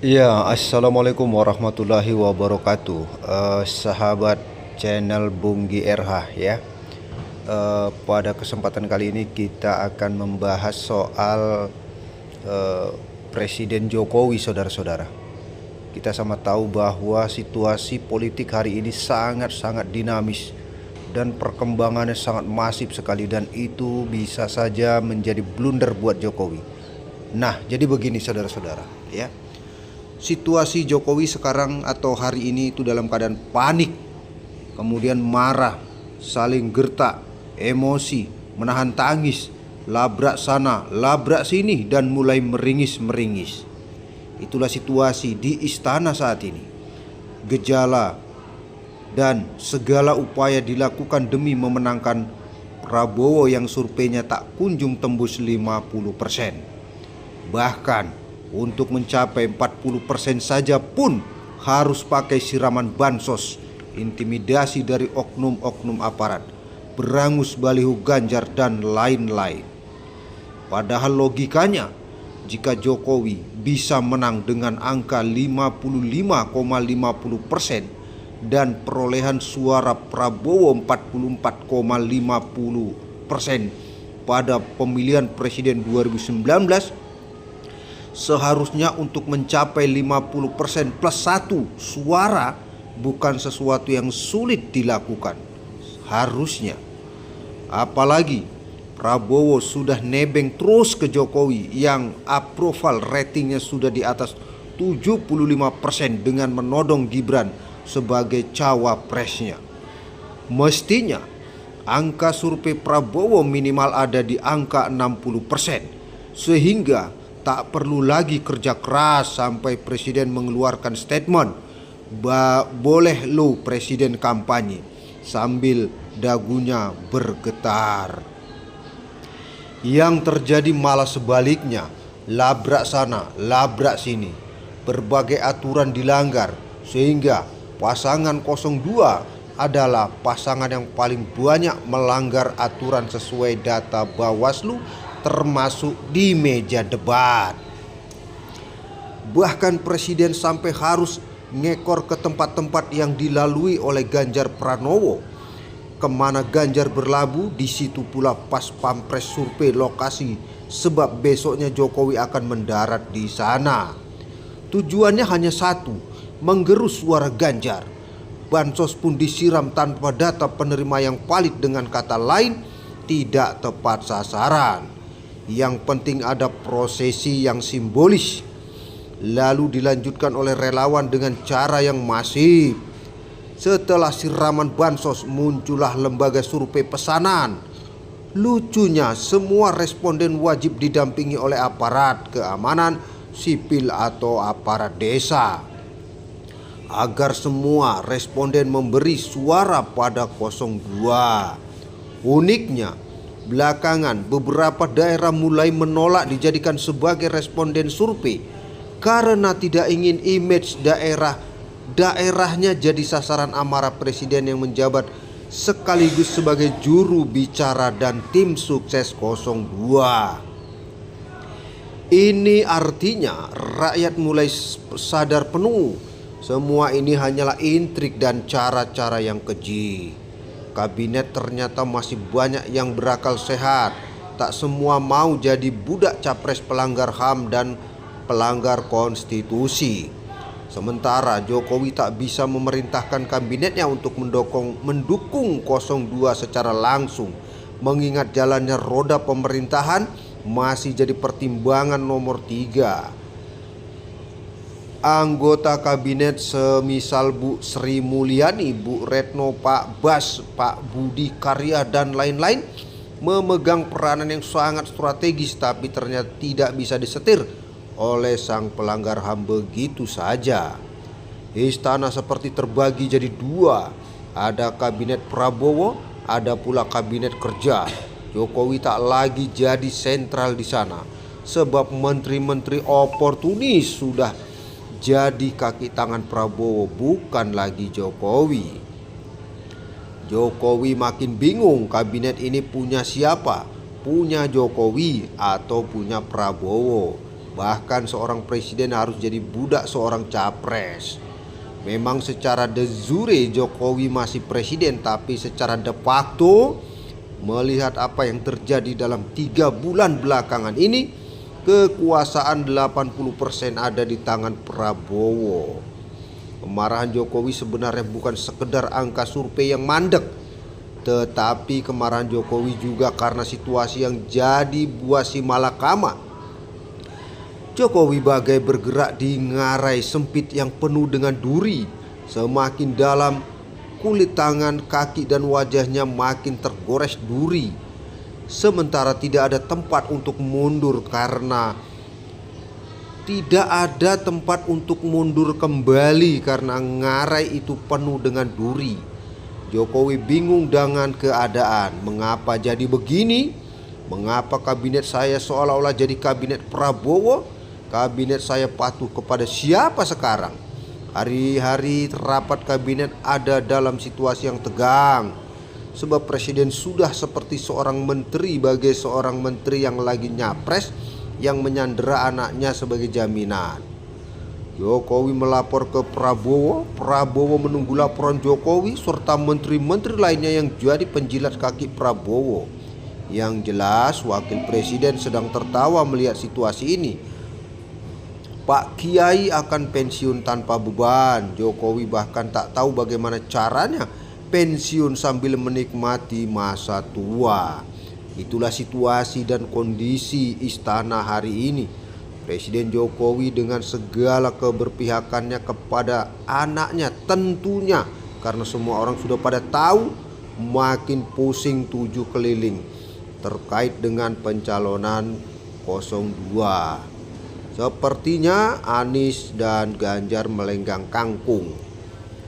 Ya, assalamualaikum warahmatullahi wabarakatuh. Sahabat channel Bung GRH ya. Pada kesempatan kali ini kita akan membahas soal Presiden Jokowi, saudara-saudara. Kita sama tahu bahwa situasi politik hari ini sangat-sangat dinamis dan perkembangannya sangat masif sekali, dan itu bisa saja menjadi blunder buat Jokowi. Nah, jadi begini saudara-saudara ya. Situasi Jokowi sekarang atau hari ini itu dalam keadaan panik, kemudian marah, saling gertak, emosi, menahan tangis, labrak sana, labrak sini, dan mulai meringis-meringis. Itulah situasi di istana saat ini. Gejala dan segala upaya dilakukan demi memenangkan Prabowo yang surveinya tak kunjung tembus 50%. Bahkan untuk mencapai 40% saja pun harus pakai siraman bansos, intimidasi dari oknum-oknum aparat, berangus baliho Ganjar, dan lain-lain. Padahal logikanya, jika Jokowi bisa menang dengan angka 55,50% dan perolehan suara Prabowo 44,50% pada pemilihan presiden 2019, seharusnya untuk mencapai 50% plus 1 suara bukan sesuatu yang sulit dilakukan. Harusnya. Apalagi Prabowo sudah nebeng terus ke Jokowi yang approval ratingnya sudah di atas 75% dengan menodong Gibran sebagai cawapresnya. Mestinya angka survei Prabowo minimal ada di angka 60%, sehingga tak perlu lagi kerja keras sampai presiden mengeluarkan statement, boleh lo presiden kampanye, sambil dagunya bergetar. Yang terjadi malah sebaliknya, labrak sana, labrak sini. Berbagai aturan dilanggar, sehingga pasangan 02 adalah pasangan yang paling banyak melanggar aturan sesuai data Bawaslu, termasuk di meja debat. Bahkan presiden sampai harus ngekor ke tempat-tempat yang dilalui oleh Ganjar Pranowo. Kemana Ganjar berlabuh, di situ pula pas pampres survei lokasi, sebab besoknya Jokowi akan mendarat di sana. Tujuannya hanya satu, menggerus suara Ganjar. Bansos pun disiram tanpa data penerima yang valid, dengan kata lain tidak tepat sasaran. Yang penting ada prosesi yang simbolis, lalu dilanjutkan oleh relawan dengan cara yang masif. Setelah siraman bansos, muncullah lembaga survei pesanan. Lucunya, semua responden wajib didampingi oleh aparat keamanan sipil atau aparat desa, agar semua responden memberi suara pada 02. Uniknya, belakangan beberapa daerah mulai menolak dijadikan sebagai responden survei karena tidak ingin image daerahnya jadi sasaran amarah presiden yang menjabat sekaligus sebagai juru bicara dan tim sukses 02. Ini artinya rakyat mulai sadar penuh semua ini hanyalah intrik dan cara-cara yang keji. Kabinet ternyata masih banyak yang berakal sehat. Tak semua mau jadi budak capres pelanggar HAM dan pelanggar konstitusi. Sementara Jokowi tak bisa memerintahkan kabinetnya untuk mendukung 02 secara langsung, mengingat jalannya roda pemerintahan masih jadi pertimbangan nomor 3. Anggota kabinet semisal Bu Sri Mulyani, Bu Retno, Pak Bas, Pak Budi Karya, dan lain-lain memegang peranan yang sangat strategis, tapi ternyata tidak bisa disetir oleh sang pelanggar HAM begitu saja. Istana seperti terbagi jadi 2. Ada kabinet Prabowo, ada pula kabinet kerja. Jokowi tak lagi jadi sentral di sana, sebab menteri-menteri oportunis sudah jadi kaki tangan Prabowo, bukan lagi Jokowi. Jokowi makin bingung kabinet ini punya siapa, punya Jokowi atau punya Prabowo. Bahkan seorang presiden harus jadi budak seorang capres. Memang secara de jure Jokowi masih presiden, tapi secara de facto melihat apa yang terjadi dalam 3 bulan belakangan ini, kekuasaan 80% ada di tangan Prabowo. Kemarahan Jokowi sebenarnya bukan sekedar angka survei yang mandek, tetapi kemarahan Jokowi juga karena situasi yang jadi buah si malakama. Jokowi bagai bergerak di ngarai sempit yang penuh dengan duri. Semakin dalam, kulit tangan, kaki dan wajahnya makin tergores duri. Sementara tidak ada tempat untuk mundur karena tidak ada tempat untuk mundur kembali karena ngarai itu penuh dengan duri. Jokowi bingung dengan keadaan. Mengapa jadi begini? Mengapa kabinet saya seolah-olah jadi kabinet Prabowo? Kabinet saya patuh kepada siapa sekarang? Hari-hari rapat kabinet ada dalam situasi yang tegang, sebab presiden sudah seperti seorang menteri bagai seorang menteri yang lagi nyapres yang menyandera anaknya sebagai jaminan. Jokowi melapor ke Prabowo, Prabowo menunggu laporan Jokowi serta menteri-menteri lainnya yang jadi penjilat kaki Prabowo. Yang jelas wakil presiden sedang tertawa melihat situasi ini. Pak Kiai akan pensiun tanpa beban. Jokowi bahkan tak tahu bagaimana caranya pensiun sambil menikmati masa tua. Itulah situasi dan kondisi istana hari ini. Presiden Jokowi dengan segala keberpihakannya kepada anaknya tentunya, karena semua orang sudah pada tahu, makin pusing 7 keliling terkait dengan pencalonan 02. Sepertinya Anies dan Ganjar melenggang kangkung.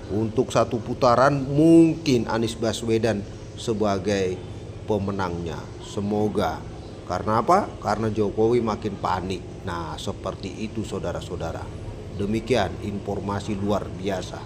Untuk satu putaran mungkin Anies Baswedan sebagai pemenangnya. Semoga. Karena apa? Karena Jokowi makin panik. Nah, seperti itu saudara-saudara. Demikian informasi luar biasa.